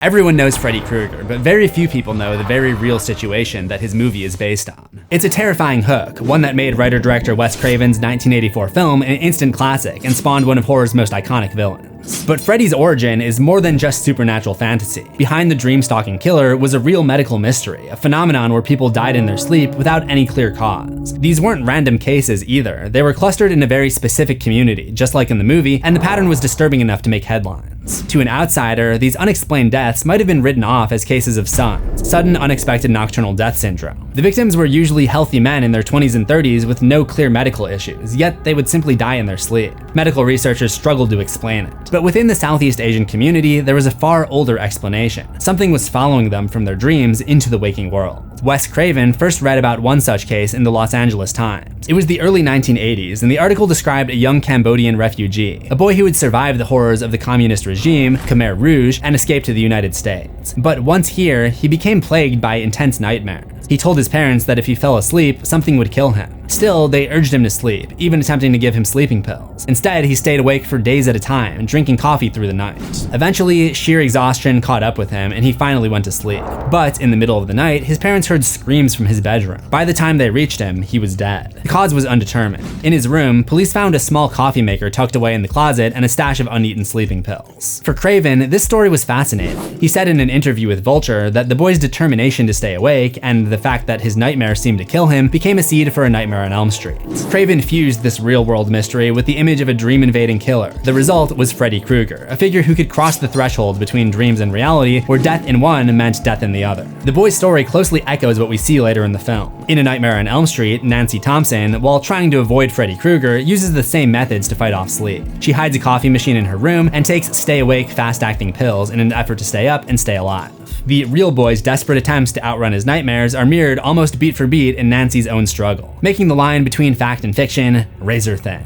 Everyone knows Freddy Krueger, but very few people know the very real situation that his movie is based on. It's a terrifying hook, one that made writer-director Wes Craven's 1984 film an instant classic and spawned one of horror's most iconic villains. But Freddy's origin is more than just supernatural fantasy. Behind the dream-stalking killer was a real medical mystery, a phenomenon where people died in their sleep without any clear cause. These weren't random cases either, they were clustered in a very specific community, just like in the movie, and the pattern was disturbing enough to make headlines. To an outsider, these unexplained deaths might have been written off as cases of SUNS, sudden unexpected nocturnal death syndrome. The victims were usually healthy men in their 20s and 30s with no clear medical issues, yet they would simply die in their sleep. Medical researchers struggled to explain it. But within the Southeast Asian community, there was a far older explanation. Something was following them from their dreams into the waking world. Wes Craven first read about one such case in the Los Angeles Times. It was the early 1980s, and the article described a young Cambodian refugee, a boy who had survived the horrors of the communist regime, Khmer Rouge, and escaped to the United States. But once here, he became plagued by intense nightmares. He told his parents that if he fell asleep, something would kill him. Still, they urged him to sleep, even attempting to give him sleeping pills. Instead, he stayed awake for days at a time, drinking coffee through the night. Eventually, sheer exhaustion caught up with him, and he finally went to sleep. But in the middle of the night, his parents heard screams from his bedroom. By the time they reached him, he was dead. The cause was undetermined. In his room, police found a small coffee maker tucked away in the closet and a stash of uneaten sleeping pills. For Craven, this story was fascinating. He said in an interview with Vulture that the boy's determination to stay awake and the fact that his nightmare seemed to kill him became a seed for a nightmare on Elm Street. Craven fused this real-world mystery with the image of a dream-invading killer. The result was Freddy Krueger, a figure who could cross the threshold between dreams and reality, where death in one meant death in the other. The boy's story closely echoes what we see later in the film. In A Nightmare on Elm Street, Nancy Thompson, while trying to avoid Freddy Krueger, uses the same methods to fight off sleep. She hides a coffee machine in her room and takes stay-awake, fast-acting pills in an effort to stay up and stay alive. The real boy's desperate attempts to outrun his nightmares are mirrored almost beat for beat in Nancy's own struggle, making the line between fact and fiction razor thin.